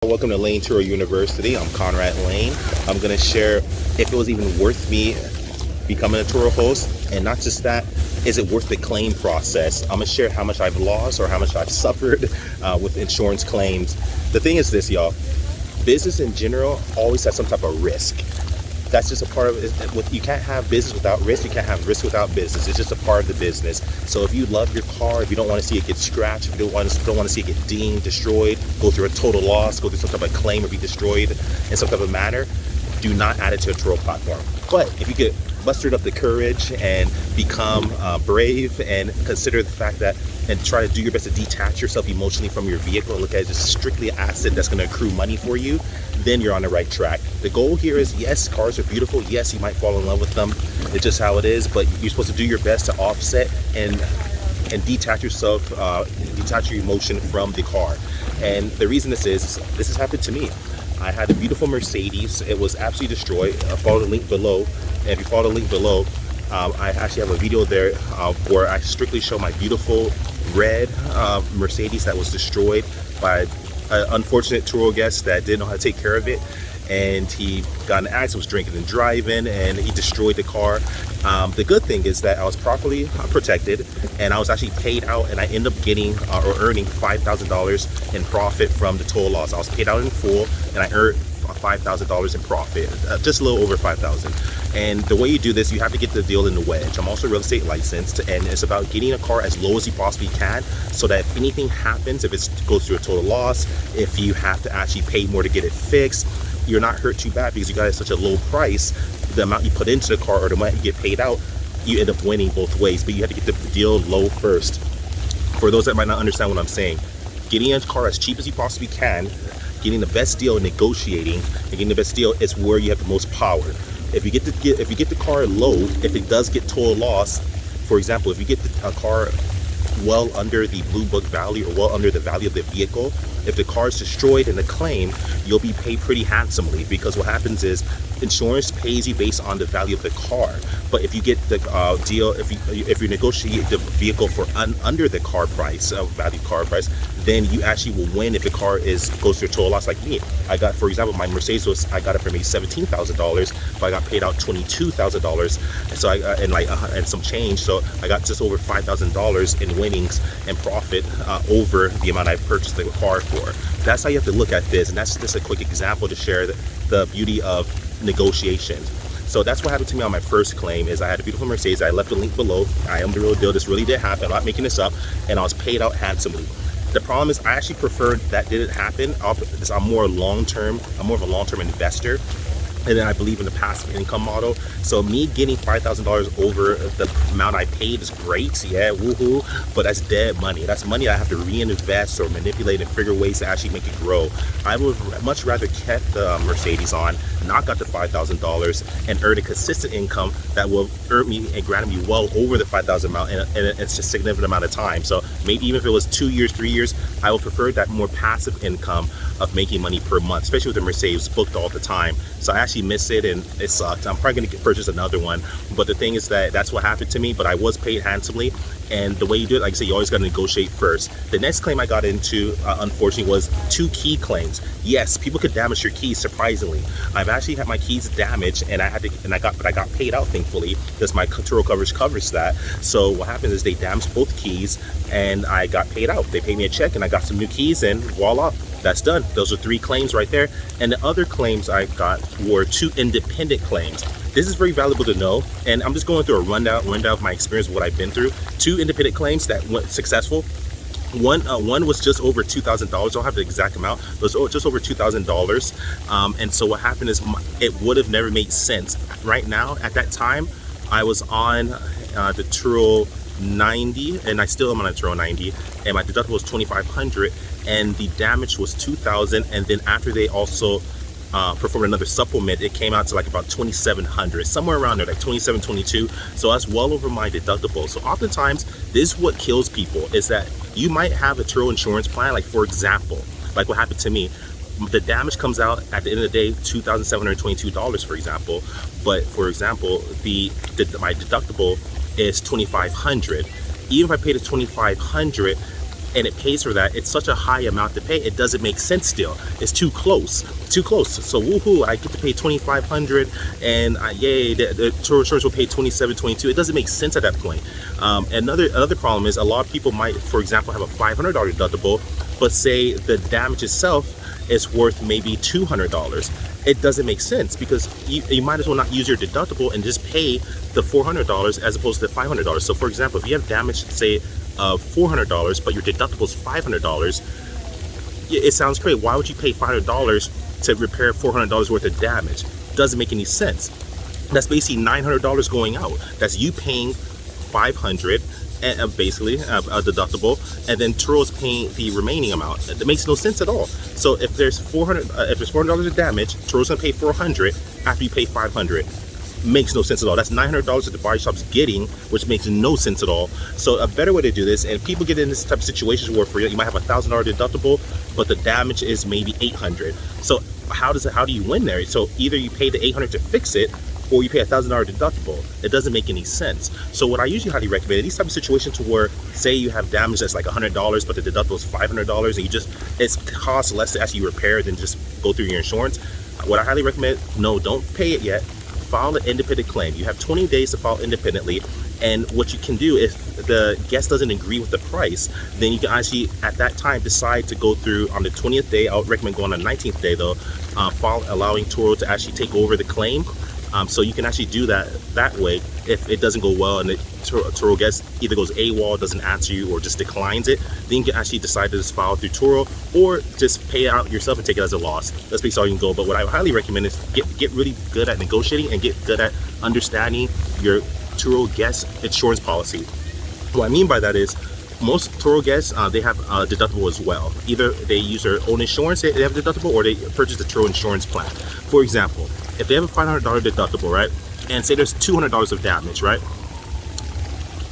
Welcome to Layn Turo University. I'm Conrad Layn. I'm going to share if it was even worth me becoming a Turo host, and not just that, is it worth the claim process? I'm going to share how much I've lost or how much I've suffered with insurance claims. The thing is this, y'all. Business in general always has some type of risk. That's just a part of it. You can't have business without risk. You can't have risk without business. It's just a part of the business. So if you love your car, if you don't want to see it get scratched, if you don't want to see it get dinged, destroyed, go through a total loss, go through some type of claim or be destroyed in some type of manner, do not add it to a Turo platform. But if you get mustered up the courage and become brave and consider the fact that and try to do your best to detach yourself emotionally from your vehicle and look at it as strictly an asset that's going to accrue money for you, then you're on the right track. The goal here is, yes, cars are beautiful. Yes, you might fall in love with them. It's just how it is, but you're supposed to do your best to offset and detach yourself, detach your emotion from the car. And the reason this has happened to me. I had a beautiful Mercedes. It was absolutely destroyed. Follow the link below. And if you follow the link below, I actually have a video there where I strictly show my beautiful red Mercedes that was destroyed by an unfortunate Turo guest that didn't know how to take care of it, and he got in an accident, was drinking and driving, and he destroyed the car. The good thing is that I was properly protected, and I was actually paid out, and I ended up getting or earning $5,000 in profit from the total loss. I was paid out in full, and I earned $5,000 in profit, just a little over $5,000. And the way you do this, you have to get the deal in the wedge. I'm also real estate licensed, and it's about getting a car as low as you possibly can, so that if anything happens, if it goes through a total loss, if you have to actually pay more to get it fixed, you're not hurt too bad because you got it at such a low price. The amount you put into the car or the amount you get paid out, you end up winning both ways, but you have to get the deal low first. For those that might not understand what I'm saying, getting a car as cheap as you possibly can, getting the best deal, negotiating and getting the best deal is where you have the most power. If you get the car low, if it does get total loss, for example, if you get a car well under the blue book value or well under the value of the vehicle, if the car is destroyed in a claim, you'll be paid pretty handsomely, because what happens is insurance pays you based on the value of the car. But if you get the deal, if you negotiate the vehicle for under the car price, value car price, then you actually will win if the car goes through a total loss. Like me, I got, for example, my Mercedes I got it for maybe $17,000, but I got paid out $22,000, so and some change. So I got just over $5,000 in winnings and profit over the amount I purchased the car for. That's how you have to look at this, and that's just a quick example to share the beauty of negotiations. So that's what happened to me on my first claim. Is I had a beautiful Mercedes. I left the link below. I am the real deal. This really did happen. I'm not making this up, and I was paid out handsomely. The problem is I actually preferred that didn't happen because I'm more of a long-term investor, and then I believe in the passive income model. So me getting $5,000 over the amount I paid is great, yeah, woohoo, but that's dead money. That's money I have to reinvest or manipulate and figure ways to actually make it grow. I would much rather kept the Mercedes on, not got the $5,000, and earn a consistent income that will earn me and grant me well over the $5,000 amount in it's a significant amount of time. So maybe even if it was 2 years, 3 years, I would prefer that more passive income of making money per month, especially with the Mercedes booked all the time. So I actually miss it, and it sucked. I'm probably gonna purchase another one, but the thing is that's what happened to me. But I was paid handsomely, and the way you do it, like I said, you always got to negotiate first. The next claim I got into, unfortunately, was 2 key claims. Yes, people could damage your keys. Surprisingly, I've actually had my keys damaged, and I got paid out, thankfully, because my Turo coverage covers that. So what happens is they damaged both keys, and I got paid out. They paid me a check, and I got some new keys, and voila. That's done. Those are 3 claims right there. And the other claims I got were 2 independent claims. This is very valuable to know, and I'm just going through a rundown of my experience, what I've been through. 2 independent claims that went successful. One was just over $2,000. I don't have the exact amount. It was just over $2,000. And so what happened is it would have never made sense. Right now, at that time, I was on the Turo 90, and I still am on a Turo 90, and my deductible was $2,500, and the damage was $2,000. And then after they also performed another supplement, it came out to like about $2,700, somewhere around there, like 27, 22. So that's well over my deductible. So oftentimes, this is what kills people, is that you might have a Turo insurance plan, like for example, like what happened to me. The damage comes out at the end of the day, $2,722, for example. But for example, my deductible is $2,500. Even if I paid the $2,500 and it pays for that, it's such a high amount to pay, it doesn't make sense still. It's too close, too close. So woohoo, I get to pay $2,500, and yay, the Turo insurance will pay $27, $22. It doesn't make sense at that point. Another problem is a lot of people might, for example, have a $500 deductible, but say the damage itself is worth maybe $200. It doesn't make sense, because you might as well not use your deductible and just pay the $400 as opposed to $500. So for example, if you have damage, say $400, but your deductible is $500, it sounds great. Why would you pay $500 to repair $400 worth of damage? Doesn't make any sense. That's basically $900 going out. That's you paying $500 and basically a deductible, and then Turo's paying the remaining amount. It makes no sense at all. So if there's $400 of damage, Turo's gonna pay $400 after you pay $500. Makes no sense at all. That's $900 that the body shop's getting, which makes no sense at all. So a better way to do this, and people get in this type of situations where for you might have a $1,000 deductible, but the damage is maybe $800. So how do you win there? So either you pay the $800 to fix it, or you pay a $1,000 deductible. It doesn't make any sense. So what I usually highly recommend in these type of situations where, say you have damage that's like $100, but the deductible is $500, and it costs less to actually repair than just go through your insurance. What I highly recommend, no, don't pay it yet. File an independent claim. You have 20 days to file independently. And what you can do, if the guest doesn't agree with the price, then you can actually at that time decide to go through on the 20th day. I would recommend going on the 19th day though, allowing Turo to actually take over the claim. So you can actually do that way. If it doesn't go well and the Turo guest either goes AWOL, doesn't answer you, or just declines it, then you can actually decide to just file through Turo, or just pay it out yourself and take it as a loss. That's basically all you can go. But what I highly recommend is get really good at negotiating and get good at understanding your Turo guest insurance policy. What I mean by that is, most Turo guests, they have a deductible as well. Either they use their own insurance, they have a deductible, or they purchase the Turo insurance plan. For example, if they have a $500 deductible, right, and say there's $200 of damage, right,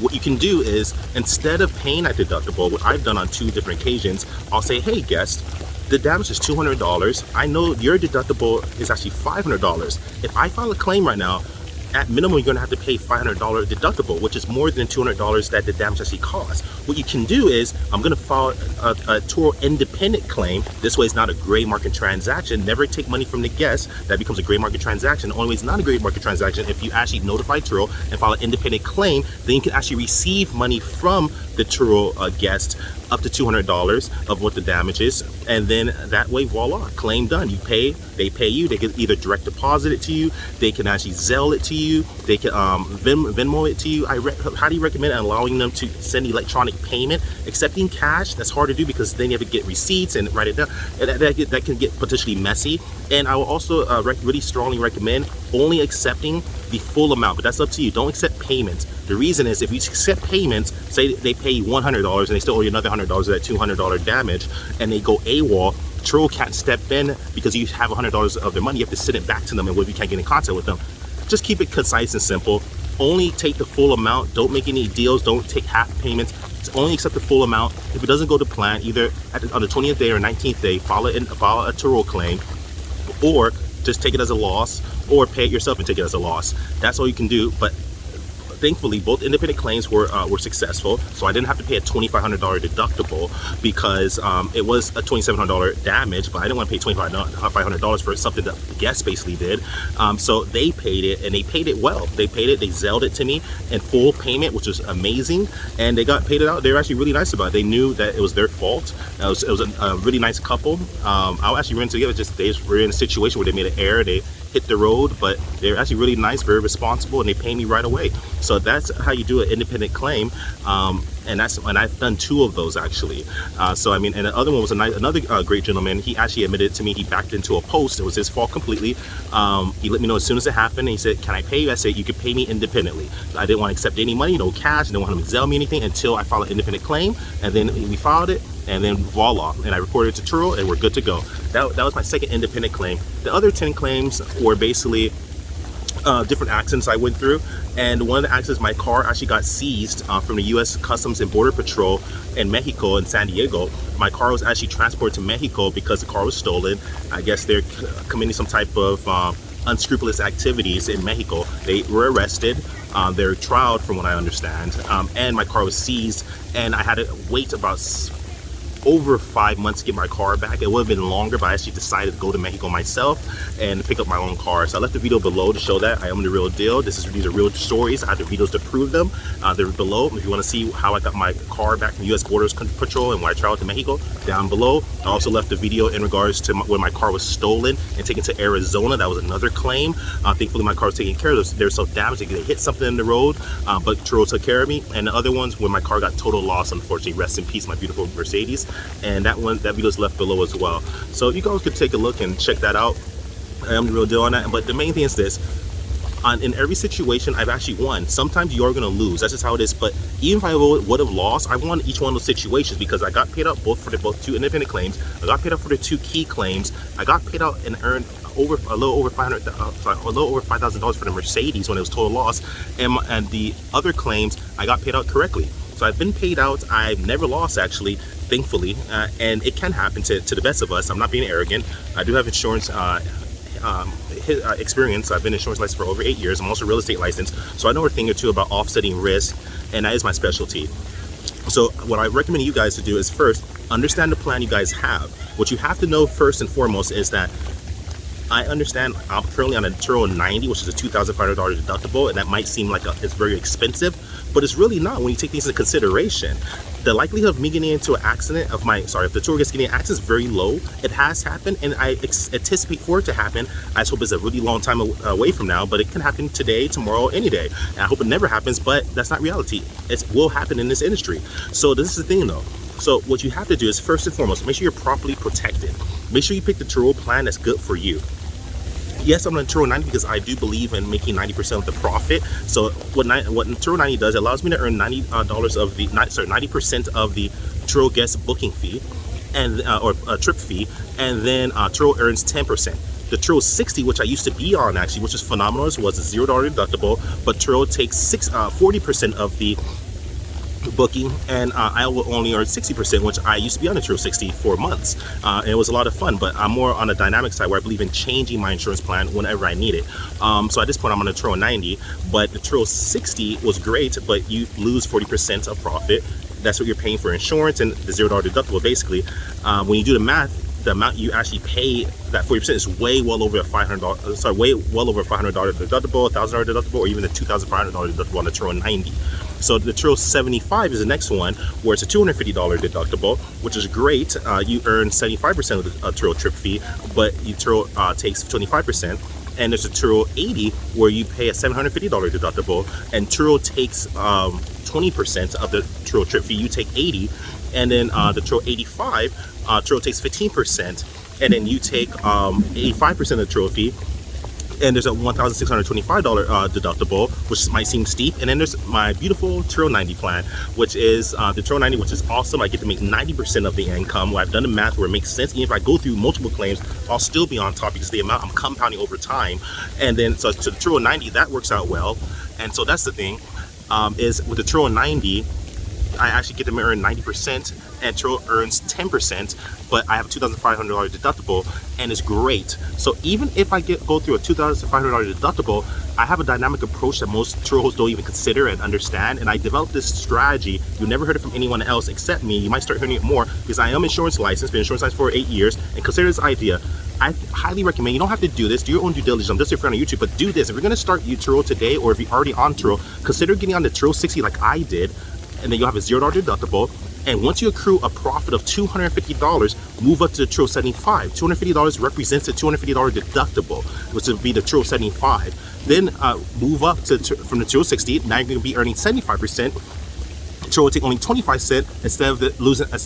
what you can do is, instead of paying that deductible, what I've done on 2 different occasions, I'll say, hey guest, the damage is $200. I know your deductible is actually $500. If I file a claim right now, at minimum, you're gonna have to pay $500 deductible, which is more than $200 that the damage actually costs. What you can do is, I'm gonna file a Turo independent claim. This way it's not a gray market transaction. Never take money from the guest. That becomes a gray market transaction. The only way it's not a gray market transaction, if you actually notify Turo and file an independent claim, then you can actually receive money from the Turo guest up to $200 of what the damage is, and then that way, voila, claim done. You pay, they pay you. They can either direct deposit it to you, they can actually Zelle it to you, they can Venmo it to you. I highly recommend allowing them to send electronic payment. Accepting cash, that's hard to do because then you have to get receipts and write it down. That can get potentially messy. And I will also really strongly recommend only accepting the full amount, but that's up to you. Don't accept payments. The reason is, if you accept payments, say they pay you $100 and they still owe you another $100 of that $200 damage, and they go AWOL, Turo can't step in because you have $100 of their money. You have to send it back to them, and you can't get in contact with them. Just keep it concise and simple. Only take the full amount. Don't make any deals. Don't take half payments. Only accept the full amount. If it doesn't go to plan, either on the 20th day or 19th day, file a Turo claim, or just take it as a loss, or pay it yourself and take it as a loss. That's all you can do. But thankfully, both independent claims were successful, so I didn't have to pay a $2,500 deductible because it was a $2,700 damage, but I didn't want to pay $2,500 for something that the guest basically did. So they paid it, and they paid it well. They paid it, they Zelled it to me in full payment, which was amazing, and they got paid it out. They were actually really nice about it. They knew that it was their fault. It was a really nice couple. I actually ran together, they were in a situation where they made an error, they hit the road, but they're actually really nice, very responsible, and they pay me right away. So that's how you do an independent claim, and I've done 2 of those actually. So I mean, and the other one was another great gentleman. He actually admitted to me he backed into a post. It was his fault completely. He let me know as soon as it happened. And he said, "Can I pay you?" I said, "You can pay me independently." I didn't want to accept any money, no cash. I didn't want him to Zelle me anything until I filed an independent claim, and then we filed it. And then voila, and I reported it to Turo, and we're good to go. That was my second independent claim. The other 10 claims were basically different accidents I went through, and one of the accidents, my car actually got seized from the U.S. Customs and Border Patrol in Mexico, in San Diego. My car was actually transported to Mexico because the car was stolen. I guess they're committing some type of unscrupulous activities in Mexico. They were arrested. They're trialed, from what I understand, and my car was seized, and I had to wait about over 5 months to get my car back. It would have been longer, but I actually decided to go to Mexico myself and pick up my own car. So I left the video below to show that I am the real deal. These are real stories. I have the videos to prove them. They're below. If you want to see how I got my car back from U.S. Borders Patrol and when I traveled to Mexico, down below. I also left a video in regards to when my car was stolen and taken to Arizona. That was another claim. Thankfully, my car was taken care of. They were so damaged they hit something in the road, but Turo took care of me. And the other ones when my car got total loss, unfortunately. Rest in peace, my beautiful Mercedes. And that video is left below as well. So you guys could take a look and check that out. I am the real deal on that. But the main thing is this. In every situation, I've actually won. Sometimes you are going to lose. That's just how it is. But even if I would have lost, I won each one of those situations because I got paid out both for the two independent claims. I got paid out for the 2 key claims. I got paid out and earned a little over $5,000 for the Mercedes when it was total loss. And the other claims, I got paid out correctly. So I've been paid out. I've never lost, actually, thankfully. And it can happen to the best of us. I'm not being arrogant. I do have insurance experience. I've been insurance licensed for over 8 years. I'm also real estate licensed, so I know a thing or two about offsetting risk, and that is my specialty. So what I recommend you guys to do is first understand the plan you guys have. What you have to know first and foremost is that I understand I'm currently on a Turo 90, which is a $2,500 deductible, and that might seem like it's very expensive, but it's really not when you take things into consideration. The likelihood of me getting into an accident if the Turo gets getting an accident is very low. It has happened, and I anticipate for it to happen. I just hope it's a really long time away from now, but it can happen today, tomorrow, any day. And I hope it never happens, but that's not reality. It will happen in this industry. So this is the thing though. So what you have to do is first and foremost, make sure you're properly protected. Make sure you pick the Turo plan that's good for you. Yes, I'm on Turo 90 because I do believe in making 90% of the profit. So what Turo 90 does, it allows me to earn $90 of the 90% of the Turo guest booking fee and or trip fee, and then Turo earns 10%. The Turo 60, which I used to be on actually, which is phenomenal, was a $0 deductible, but Turo takes 40% of the booking, and I will only earn 60%, which I used to be on the Turo 60 for months, and it was a lot of fun. But I'm more on the dynamic side where I believe in changing my insurance plan whenever I need it. So at this point I'm on the Turo 90, but the Turo 60 was great, but you lose 40% of profit. That's what you're paying for insurance and the $0 deductible. Basically, when you do the math, the amount you actually pay, that 40% is way well over a $500 deductible, $1,000 deductible, or even the $2,500 deductible on the Turo 90. So the Turo 75 is the next one, where it's a $250 deductible, which is great. You earn 75% of the Turo trip fee, but Turo takes 25%. And there's a Turo 80 where you pay a $750 deductible, and Turo takes 20% of the Turo trip fee. You take 80, and then the Turo 85, Turo takes 15%, and then you take 85% of the Turo fee. And there's a $1,625 deductible, which might seem steep. And then there's my beautiful Turo 90 plan, which is the Turo 90, which is awesome. I get to make 90% of the income. Well, I've done the math where it makes sense. Even if I go through multiple claims, I'll still be on top because the amount I'm compounding over time. And then so to the Turo 90, that works out well. And so that's the thing, is with the Turo 90, I actually get to earn 90%, and Turo earns 10%, but I have a $2,500 deductible, and it's great. So even if I go through a $2,500 deductible, I have a dynamic approach that most Turo hosts don't even consider and understand, and I developed this strategy. You never heard it from anyone else except me. You might start hearing it more because I am insurance licensed, been insurance licensed for 8 years, and consider this idea. I highly recommend, you don't have to do this, do your own due diligence. I'm just your friend on YouTube, but do this. If you're gonna start Turo today, or if you're already on Turo, consider getting on the Turo 60 like I did, and then you'll have a $0 deductible. And once you accrue a profit of $250, move up to the Turo 75. $250 represents a $250 deductible, which would be the Turo 75. Then move up from the Turo 60. Now you're going to be earning 75%. Turo will take only 25% instead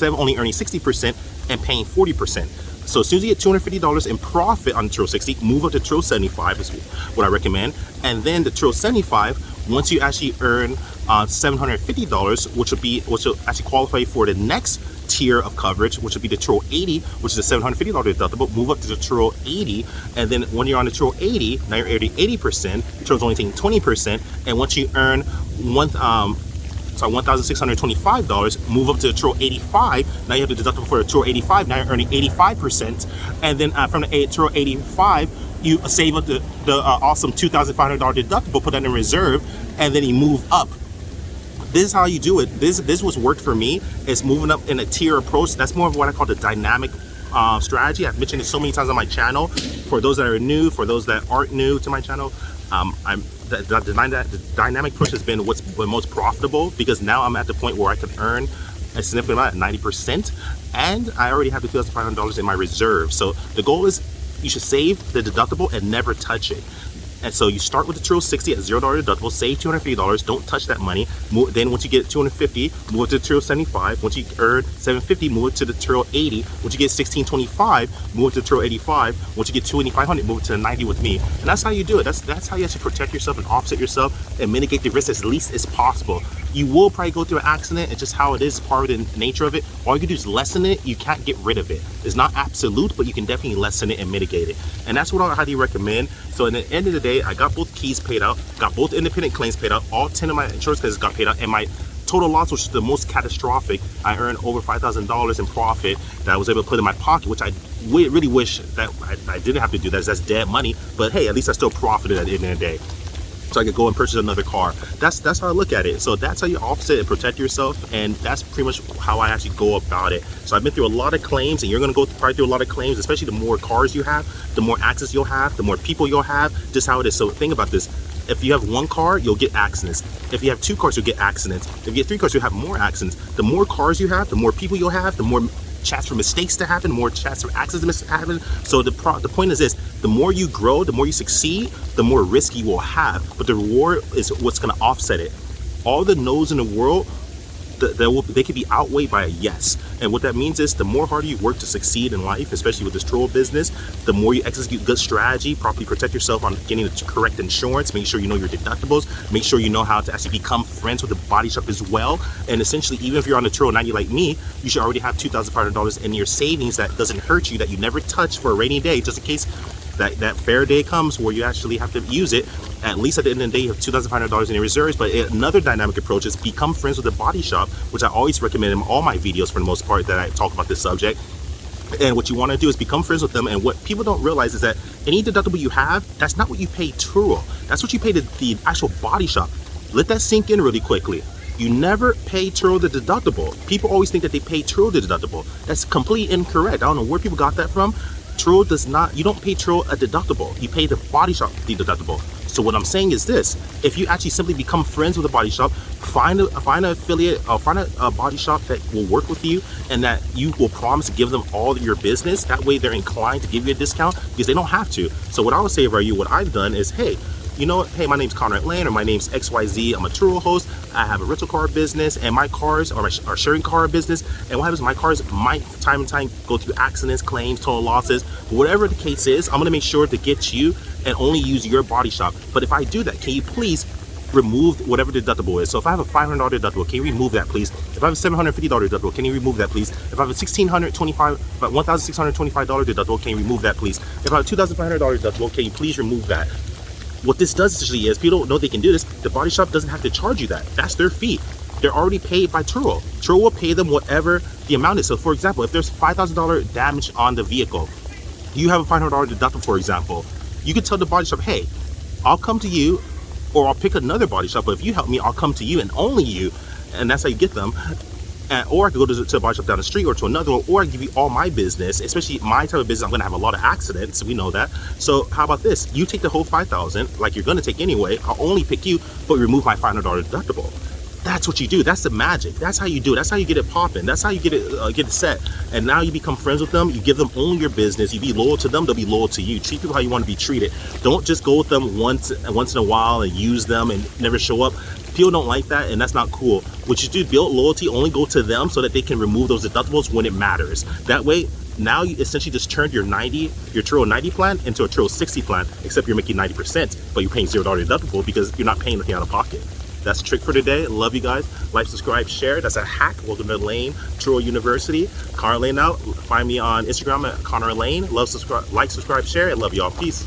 of only earning 60% and paying 40%. So as soon as you get $250 in profit on the Turo 60, move up to Turo 75 is what I recommend. And then the Turo 75, once you actually earn $750, which will actually qualify for the next tier of coverage, which would be the Turo 80, which is a $750 deductible. Move up to the Turo 80, and then when you're on the Turo 80, now you're earning 80%. Turo's only taking 20%, and once you earn $1,625, move up to the Turo 85. Now you have the deductible for the Turo 85. Now you're earning 85%, and then from the Turo 85, you save up the awesome $2,500 deductible, put that in reserve, and then you move up this is how you do it. This was worked for me. It's moving up in a tier approach. That's more of what I call the dynamic strategy. I've mentioned it so many times on my channel. For those that are new, for those that aren't new to my channel, the dynamic push has been what's been most profitable, because now I'm at the point where I can earn a significant amount at 90%, and I already have the $2,500 in my reserve. So the goal is you should save the deductible and never touch it. And so you start with the Turo 60 at $0 deductible, save $250, don't touch that money. Then once you get 250, move it to the Turo 75. Once you earn 750, move it to the Turo 80. Once you get 1625, move it to the Turo 85. Once you get 2500, move it to the 90 with me. And that's how you do it. That's how you actually protect yourself and offset yourself and mitigate the risk as least as possible. You will probably go through an accident. It's just how it is, part of the nature of it. All you can do is lessen it. You can't get rid of it. It's not absolute, but you can definitely lessen it and mitigate it. And that's what I highly recommend. So at the end of the day, I got both keys paid out, got both independent claims paid out, all 10 of my insurance claims got paid out, and my total loss, which is the most catastrophic, I earned over $5,000 in profit that I was able to put in my pocket, which I really wish that I didn't have to do that. That's dead money, but hey, at least I still profited at the end of the day. So I could go and purchase another car. That's how I look at it. So that's how you offset and protect yourself, and that's pretty much how I actually go about it. So I've been through a lot of claims, and you're gonna go probably through a lot of claims, especially the more cars you have, the more access you'll have, the more people you'll have, just how it is. So think about this. If you have one car, you'll get accidents. If you have two cars, you'll get accidents. If you get three cars, you'll have more accidents. The more cars you have, the more people you'll have, the more chance for mistakes to happen, more chance for accidents to happen. So the point is this: the more you grow, the more you succeed, the more risk you will have. But the reward is what's going to offset it. All the no's in the world, they can be outweighed by a yes. And what that means is the more harder you work to succeed in life, especially with this Turo business, the more you execute good strategy, properly protect yourself on getting the correct insurance, make sure you know your deductibles, make sure you know how to actually become friends with the body shop as well. And essentially, even if you're on the Turo 90 like me, you should already have $2,500 in your savings that doesn't hurt you, that you never touch for a rainy day, just in case that fair day comes where you actually have to use it. At least at the end of the day, you have $2,500 in your reserves. But another dynamic approach is become friends with the body shop, which I always recommend in all my videos for the most part that I talk about this subject. And what you want to do is become friends with them. And what people don't realize is that any deductible you have, that's not what you pay Turo. That's what you pay the actual body shop. Let that sink in really quickly. You never pay Turo the deductible. People always think that they pay Turo the deductible. That's completely incorrect. I don't know where people got that from. Turo does not, you don't pay Turo a deductible. You pay the body shop the deductible. So what I'm saying is this: if you actually simply become friends with a body shop, find an affiliate, find a body shop that will work with you and that you will promise to give them all of your business. That way they're inclined to give you a discount, because they don't have to. So what I would say about you, what I've done is, hey, you know what? Hey, my name's Conrad Layn, or my name's XYZ. I'm a Turo host. I have a rental car business, and my cars are our sharing car business. And what happens? My cars might time and time go through accidents, claims, total losses. Whatever the case is, I'm gonna make sure to get you and only use your body shop. But if I do that, can you please remove whatever the deductible is? So if I have a $500 deductible, can you remove that, please? If I have a $750 deductible, can you remove that, please? If I have a $1,625 deductible, can you remove that, please? If I have a $2,500 deductible, can you please remove that? What this does essentially is, people don't know they can do this, the body shop doesn't have to charge you that. That's their fee. They're already paid by Turo. Turo will pay them whatever the amount is. So for example, if there's $5,000 damage on the vehicle, you have a $500 deductible, for example, you could tell the body shop, hey, I'll come to you, or I'll pick another body shop, but if you help me, I'll come to you and only you. And that's how you get them. Or I could go to a body shop down the street, or to another one, or I give you all my business. Especially my type of business, I'm gonna have a lot of accidents, we know that. So how about this? You take the whole $5,000, like you're gonna take anyway. I'll only pick you, but remove my $500 deductible. That's what you do. That's the magic. That's how you do it. That's how you get it popping. That's how you get it set. And now you become friends with them. You give them only your business. You be loyal to them. They'll be loyal to you. Treat people how you want to be treated. Don't just go with them once in a while and use them and never show up. People don't like that, and that's not cool. What you do, build loyalty, only go to them so that they can remove those deductibles when it matters. That way, now you essentially just turned your Turo 90 plan into a Turo 60 plan, except you're making 90%, but you're paying $0 deductible because you're not paying anything out of pocket. That's the trick for today. Love you guys. Like, subscribe, share. That's a hack. Welcome to Layn, Turo University. Conrad Layn out. Find me on Instagram at Conrad Layn. Love, subscribe, like, subscribe, share, and love y'all. Peace.